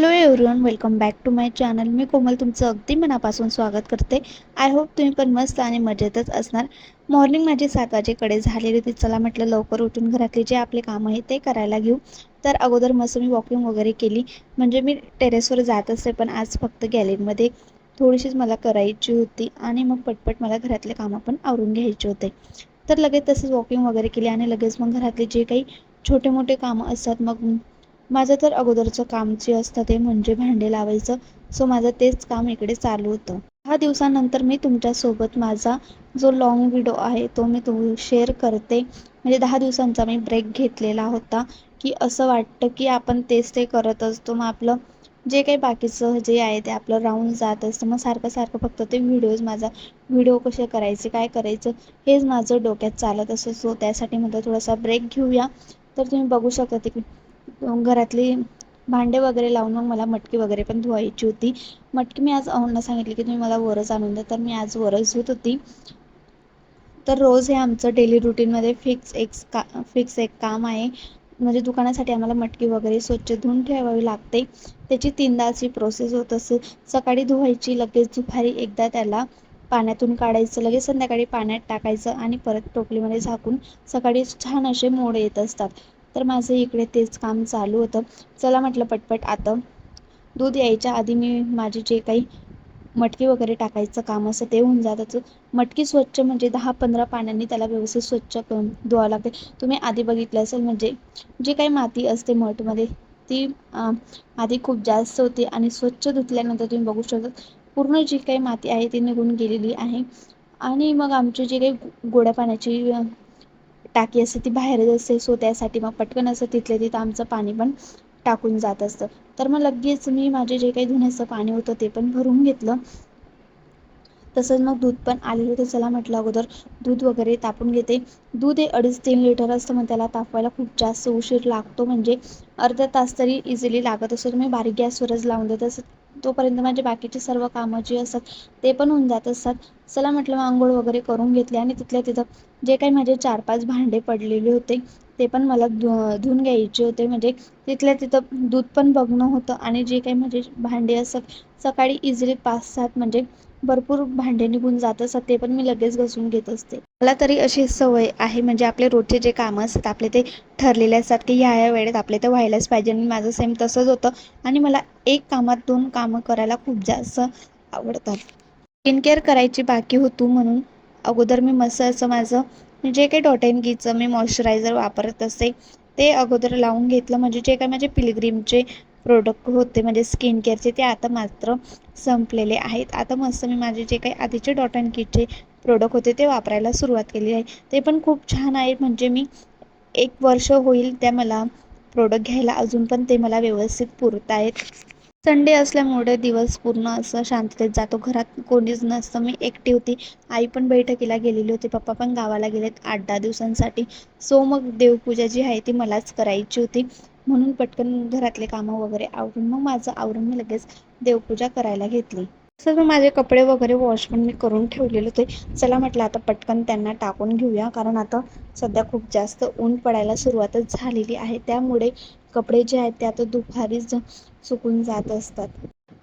Hello everyone, welcome back to my channel. मी कोमल तुमचं अगदी मनापासून स्वागत करते. आय होप तुम्ही पण मस्त आणि मजेतच असणार. मॉर्निंग माझी 7 वाजेकडे झालेली होती. चला म्हटलं लवकर उठून घरातले जे आपले कामं आहे ते करायला घेऊ. तर अगोदर मस्त मी वॉकिंग वगैरे केली. म्हणजे मी टेरेसवर जात असते, पण आज फक्त गॅलरीमध्ये थोडीशीच मला करायची होती आणि मग पटपट मला घरातले कामं पण आवरून घ्यायचे होते. तर लगेच तसंच वॉकिंग वगैरे केली आणि लगेच मग घरातले जे काही छोटे मोठे कामं असतात, मग माझं तर अगोदरचं काम जे असतं ते म्हणजे भांडे लावायचं. सो माझं तेच काम इकडे चालू होतं. 10 दिवसानंतर मी तुमच्यासोबत माझा जो लाँग व्हिडिओ आहे तो मी शेअर करते. म्हणजे 10 दिवसांचा मी ब्रेक घेतलेला होता, की असं वाटतं की आपण तेच ते करत असतो. मग आपलं जे काही बाकीचं जे आहे ते आपलं राहून जात असतं. मग सारखं सारखं फक्त ते व्हिडिओ कसे करायचे, काय करायचं हेच माझं डोक्यात चालत असं. सो त्यासाठी म्हटलं थोडासा ब्रेक घेऊया. तर तुम्ही बघू शकता की घरातली भांडे वगैरे लावून मग मला मटकी वगैरे पण धुवायची होती. मटकी मी आज अहोंना सांगितली की तुम्ही मला वरच आणून द्या, तर मी आज वरच धुत होती. तर रोज हे आमचं डेली रुटीनमध्ये फिक्स एक काम आहे. म्हणजे दुकानासाठी आम्हाला मटकी वगैरे स्वच्छ धुवून ठेवावी लागते. त्याची 3दाची प्रोसेस होत असेल. सकाळी धुवायची, लगेच दुपारी एकदा त्याला पाण्यातून काढायचं, लगेच संध्याकाळी पाण्यात टाकायचं आणि परत टोपलीमध्ये झाकून सकाळी छान असे मोड येत असतात. तर माझं इकडे तेच काम चालू होतं. चला म्हटलं पटपट आता दूध यायच्या आधी मी माझे जे काही मटकी वगैरे टाकायचं काम असं ते होऊन जातं. मटकी स्वच्छ म्हणजे 10-15 पाण्याने त्याला व्यवस्थित स्वच्छ करून धुवावं लागते. तुम्ही आधी बघितलं असेल, म्हणजे जी काही माती असते मठमध्ये ती आधी खूप जास्त होती आणि स्वच्छ धुतल्यानंतर तुम्ही बघू शकता पूर्ण जी काही माती आहे ती निघून गेलेली आहे. आणि मग आमची जी काही गोड्या पाण्याची टाकी असते ती बाहेरच असते. सो त्यासाठी मग पटकन असं तिथल्या तिथं आमचं पाणी पण टाकून जात असतं. तर मग लगेच मी माझे जे काही धुण्याचं पाणी होतं ते पण भरून घेतलं. तसंच मग दूध पण आलेलं होतं. चला म्हटलं अगोदर दूध वगैरे तापून घेते. दूध हे 2.5-3 लिटर असतं, मग त्याला तापवायला खूप जास्त उशीर लागतो. म्हणजे अर्धा तास तरी इझिली लागत असतो. मी बारीक गॅसवरच लावून देत असत. तोपर्यंत माझे बाकीचे सर्व कामं जी असतात ते पण होऊन जात असतात. चला म्हटलं मग आंघोळ वगैरे करून घेतले आणि तिथल्या तिथं जे काही माझे 4-5 भांडे पडलेले होते ते पण मला धुवून घ्यायचे होते. म्हणजे तिथल्या तिथं दूध पण बघणं होतं आणि जे काही माझे भांडे असतात सकाळी इझिली 5-7 म्हणजे भरपूर भांडे निघून जात असतात, ते पण मी लगेच घासून घेत असते. मला तरी अशी सवय आहे, म्हणजे आपले रोजचे जे कामं असतात आपले ते ठरलेले असतात की ह्या वेळेत आपले ते व्हायलाच पाहिजे. आणि माझं सेम तसंच होतं. आणि मला एक कामात 2 कामं करायला खूप जास्त आवडतात. स्किन केअर करायची बाकी होती, म्हणून अगोदर मी मस्त असं माझं जे काही डॉट अँड कीचं मी मॉइश्चरायझर वापरत असते ते अगोदर लावून घेतलं. म्हणजे जे काही माझे पिलग्रीमचे प्रोडक्ट होते म्हणजे स्किन केअरचे ते आता मात्र संपलेले आहेत. आता मस्त मी माझे जे काही आधीचे डॉट अँड कीचे प्रोडक्ट होते ते वापरायला सुरुवात केली आहे. ते पण खूप छान आहेत. म्हणजे मी 1 वर्ष होईल त्या मला प्रोडक्ट घ्यायला, अजून पण ते मला व्यवस्थित पुरत आहेत. संडे असल्यामुळे दिवस पूर्ण असं शांततेत जातो. घरात कोणीच नसतं, मी एकटी होती. आई पण बैठकीला गेलेली होती, पप्पा पण गावाला गेलेत 8-10 दिवसांसाठी. सो मग देवपूजा जी आहे ती मलाच करायची होती, म्हणून पटकन घरातले कामं वगैरे आवरून मग माझं आवरून मी लगेच देवपूजा करायला घेतली. तसंच मग माझे कपडे वगैरे वॉश पण मी करून ठेवलेले होते. चला म्हटलं आता पटकन त्यांना टाकून घेऊया, कारण आता सध्या खूप जास्त ऊन पडायला सुरुवातच झालेली आहे. त्यामुळे कपडे जे आहेत ते आता दुपारीच सुकून जात असतात.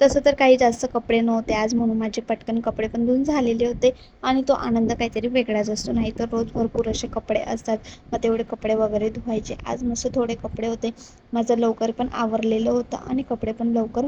तसं तर काही जास्त कपडे नव्हते आज, म्हणून माझे पटकन कपडे पण धुवून झालेले होते. आणि तो आनंद काहीतरी वेगळाच असतो. नाही तर रोज भरपूर असे कपडे असतात, मग तेवढे कपडे वगैरे धुवायचे. आज मस्त थोडे कपडे होते, माझं लवकर पण आवरलेलं होतं आणि कपडे पण लवकर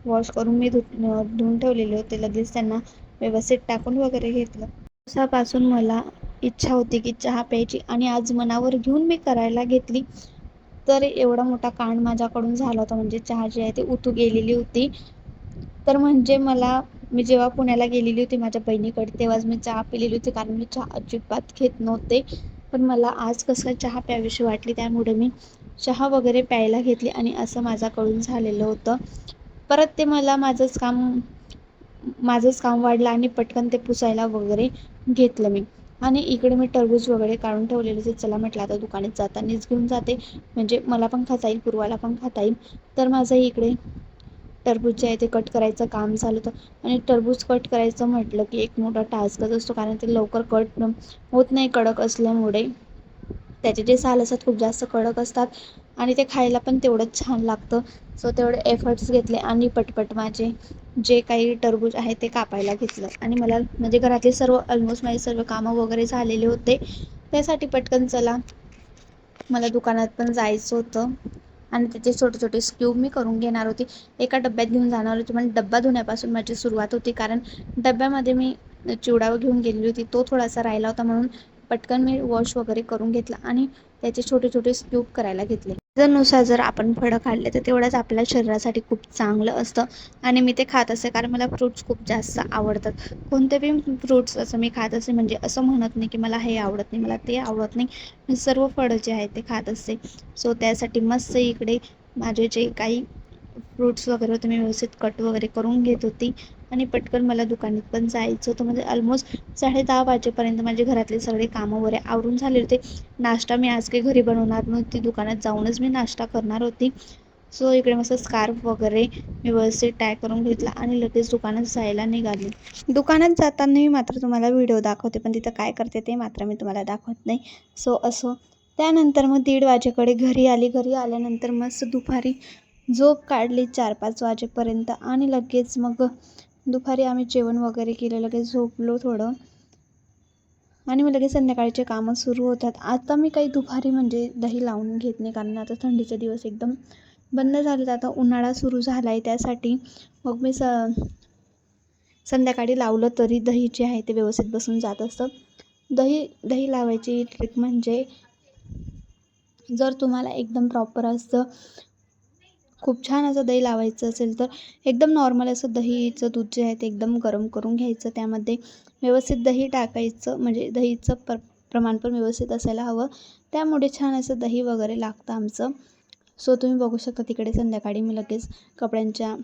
वॉश करून मी धुवून ठेवलेले होते. लगेच त्यांना व्यवस्थित टाकून वगैरे घेतलं. दिवसापासून मला इच्छा होती की चहा प्यायची, आणि आज मनावर घेऊन मी करायला घेतली. तर एवढा मोठा कांड माझ्याकडून झाला होता. म्हणजे चहा जी आहे ती उतू गेलेली होती. तर म्हणजे मी जेव्हा पुण्याला गेलेली होती माझ्या बहिणीकडे, तेव्हाच मी चहा पिलेली होती, कारण मी चहा अजिबात घेत नव्हते. पण मला आज कसं चहा प्यावीशी वाटली, त्यामुळे मी चहा वगैरे प्यायला घेतली आणि असं माझ्याकडून झालेलं होतं. परत ते मला माझंच काम वाढलं आणि पटकन ते पुसायला वगैरे घेतलं मी. आणि इकडे मी टरबूज वगैरे काढून ठेवलेले होते. चला म्हटलं आता दुकानात जातानाच घेऊन जाते, म्हणजे मला पण खाता येईल, पूर्वाला पण खाता येईल. तर माझं इकडे टरबूज जे आहे ते कट करायचं काम झालं होतं. आणि टरबूज कट करायचं म्हटलं की एक मोठा टास्कच असतो, कारण ते लवकर कट होत नाही कडक असल्यामुळे. त्याचे जे साल असतात खूप जास्त कडक असतात आणि ते खायला पण तेवढंच छान लागतं. सो तेवढे एफर्ट्स घेतले आणि पटपट माझे जे काही टरबूज आहे ते कापायला घेतलं. आणि मला म्हणजे घरातले सर्व ऑलमोस्ट माझे सर्व कामं वगैरे झालेले होते. त्यासाठी पटकन चला मला दुकानात पण जायचं होतं आणि त्याचे छोटे छोटे स्क्यूब मी करून घेणार होती. एका डब्यात घेऊन जाणार होती. पण डब्बा धुण्यापासून माझी सुरुवात होती, कारण डब्यामध्ये मी चिवडा घेऊन गेलेली होती, तो थोडासा राहिला होता. म्हणून पटकन मी वॉश वगैरे करून घेतला आणि त्याचे छोटे छोटे स्क्यूब करायला घेतले. नुसार जर आपण फळं खाल्ले तर तेवढंच आपल्या शरीरासाठी खूप चांगलं असतं. आणि मी ते खात असते, कारण मला फ्रूट्स खूप जास्त आवडतात. कोणते बी फ्रूट्स असं मी खात असते, म्हणजे असं म्हणत नाही की मला हे आवडत नाही, मला ते आवडत नाही. मी सर्व फळं जे आहेत ते खात असते. सो त्यासाठी मस्त इकडे माझे जे काही फ्रूट्स वगैरे होते मी व्यवस्थित कट वगैरे करून घेत होती. आणि पटकन मला दुकानात पण जायचं होतं. म्हणजे ऑलमोस्ट 10:30 वाजेपर्यंत माझे घरातले सगळे कामं वगैरे आवरून झाले होते. नाश्ता मी आज काही घरी बनवणार नव्हती, दुकानात जाऊनच मी नाश्ता करणार होती. सो इकडे मस्त स्कार्फ वगैरे मी व्यवस्थित टॅग करून घेतला आणि लगेच दुकानात जायला निघाली. दुकानात जाताना मी मात्र तुम्हाला व्हिडिओ दाखवते, पण तिथं काय करते ते मात्र मी तुम्हाला दाखवत नाही. सो असं त्यानंतर मग 1:30 वाजेकडे घरी आली. घरी आल्यानंतर मस्त दुपारी झोप काढली 4-5 वाजेपर्यंत. आणि लगेच मग दुपारी आम्ही जेवण वगैरे केलं, लगेच झोपलो थोडं. आणि मग लगेच संध्याकाळचे कामं सुरू होतात. आता मी काही दुपारी म्हणजे दही लावून घेत नाही, कारण आता थंडीचे दिवस एकदम बंद झालेत. आता उन्हाळा सुरू झाला आहे, त्यासाठी मग मी संध्याकाळी लावलं तरी दही जे आहे ते व्यवस्थित बसून जात असतं. दही लावायची ट्रिक म्हणजे, जर तुम्हाला एकदम प्रॉपर असं खूप छान असं दही लावायचं असेल तर एकदम नॉर्मल असं दहीचं दूध जे आहे ते एकदम गरम करून घ्यायचं. त्यामध्ये व्यवस्थित दही टाकायचं, म्हणजे दहीचं प्रमाण पण व्यवस्थित असायला हवं. त्यामुळे छान असं दही वगैरे लागतं आमचं. सो तुम्ही बघू शकता तिकडे संध्याकाळी मी लगेच कपड्यांच्या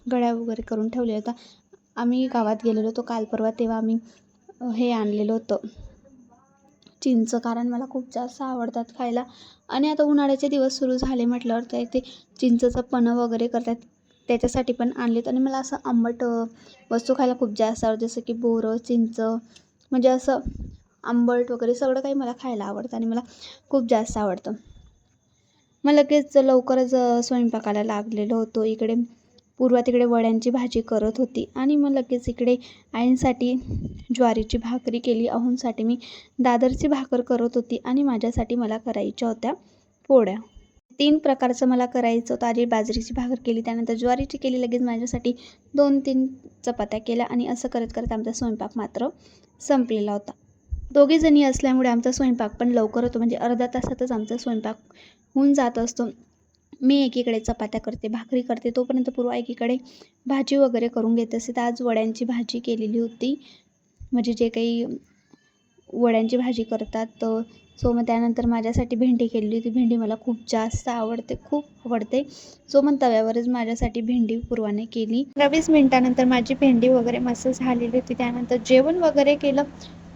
घड्या वगैरे करून ठेवल्या होत्या. आम्ही गावात गेलेलो होतो काल परवा, तेव्हा आम्ही हे आणलेलं होतं चिंच, कारण मला खूप जास्त आवडतात खायला. आणि आता उन्हाळ्याचे दिवस सुरू झाले म्हटल्यावर ते चिंचचं पन्हं वगैरे करतात, त्याच्यासाठी पण आणलेत. आणि मला असं आंबट वस्तू खायला खूप जास्त आवडतं, जसं की बोरं, चिंच, म्हणजे असं आंबट वगैरे सगळं काही मला खायला आवडतं आणि मला खूप जास्त आवडतं. मग लगेच लवकरच स्वयंपाकाला लागलेलो होतो. इकडे पूर्वा तिकडे वड्यांची भाजी करत होती आणि मग लगेच इकडे आईंसाठी ज्वारीची भाकरी केली. अहोंसाठी मी दादरची भाकर करत होती आणि माझ्यासाठी मला करायच्या होत्या पोळ्या. 3 प्रकारचं मला करायचं होतं. आधी बाजरीची भाकर केली, त्यानंतर ज्वारीची केली, लगेच माझ्यासाठी 2-3 चपात्या केल्या आणि असं करत करत आमचा स्वयंपाक मात्र संपलेला होता. दोघीजणी असल्यामुळे आमचा स्वयंपाक पण लवकर होतो, म्हणजे अर्ध्या तासातच आमचा स्वयंपाक होऊन जात असतो. मी एकीकडे चपात्या करते, भाकरी करते, तोपर्यंत पूर्वा एकीकडे भाजी वगैरे करून घेत असते. तर आज वड्यांची भाजी केलेली होती, म्हणजे जे काही वड्यांची भाजी करतात. सो मग त्यानंतर माझ्यासाठी भेंडी केलेली होती. भेंडी मला खूप जास्त आवडते, खूप आवडते. सो मग तव्यावरच माझ्यासाठी भेंडी पूर्वाने केली. 20 मिनिटानंतर माझी भेंडी वगैरे मस्त झालेली होती. त्यानंतर जेवण वगैरे केलं,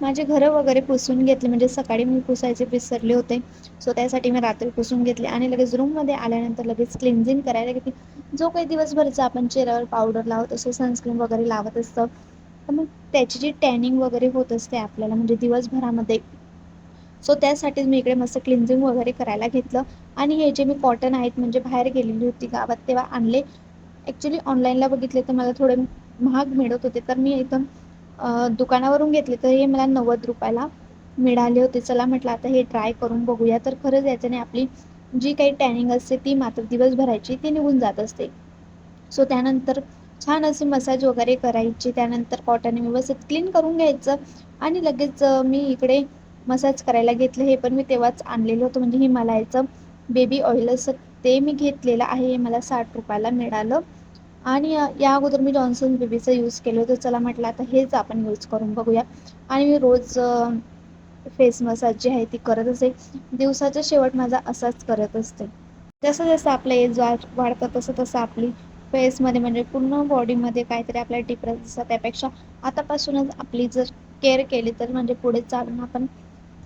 माझे घरं वगैरे पुसून घेतले, म्हणजे सकाळी मी पुसायचे विसरले होते. सो त्यासाठी मी रात्री पुसून घेतले आणि लगेच रूममध्ये आल्यानंतर लगेच क्लिन्झिंग करायला घेतली. जो काही दिवसभरचा आपण चेहऱ्यावर पावडर लावत असतो, सनस्क्रीन वगैरे लावत असतं, तर मग त्याची जी टॅनिंग वगैरे होत असते आपल्याला, म्हणजे दिवसभरामध्ये. सो त्यासाठीच मी इकडे मस्त क्लिन्झिंग वगैरे करायला घेतलं. आणि हे जे मी कॉटन आहेत, म्हणजे बाहेर गेलेली होती गावात तेव्हा आणले. ॲक्च्युली ऑनलाईनला बघितले तर मला थोडे महाग मिळत होते, तर मी एकदम दुकानावरून घेतले तर हे मला 90 रुपयाला मिळाले होते. चला म्हटलं आता हे ट्राय करून बघूया. तर खरंच याच्याने आपली जी काही टॅनिंग असते ती मात्र दिवसभराची ती निघून जात असते. सो त्यानंतर छान अशी मसाज वगैरे करायची. त्यानंतर कॉटन व्यवस्थित क्लीन करून घ्यायचं आणि लगेच मी इकडे मसाज करायला घेतलं. हे पण मी तेव्हाच आणलेलं होतं, म्हणजे हिमालयाचं बेबी ऑइल असं ते मी घेतलेलं आहे. हे मला 60 रुपयाला मिळालं. आणि या अगोदर मी जॉन्सन बेबीचं यूज केलं होतं. चला म्हटलं आता हेच आपण यूज करून बघूया. आणि मी रोज फेस मसाज जी आहे ती करत असते. दिवसाचा शेवट माझा असाच करत असते. जसं जसं आपलं एज वाढतं तसं तसं आपली फेसमध्ये, म्हणजे पूर्ण बॉडीमध्ये काहीतरी आपल्याला डिफरन्स दिसतं. त्यापेक्षा आतापासूनच आपली जर केअर केली तर म्हणजे पुढे चालून आपण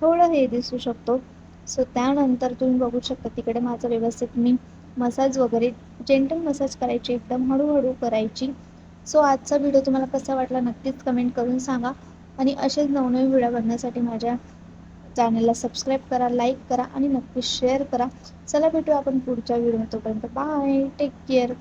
थोडं हे दिसू शकतो. सो त्यानंतर तुम्ही बघू शकता तिकडे माझं व्यवस्थित मी मसाज वगैरे जेंटल मसाज करायची, एकदम हळूहळू करायची. सो आजचा व्हिडिओ तुम्हाला कसा वाटला नक्कीच कमेंट करून सांगा. आणि असेच नवनवीन व्हिडिओ बघण्यासाठी माझ्या चॅनलला सबस्क्राईब करा, लाईक करा आणि नक्की शेअर करा. चला भेटू आपण पुढच्या व्हिडिओ. तोपर्यंत बाय, टेक केअर.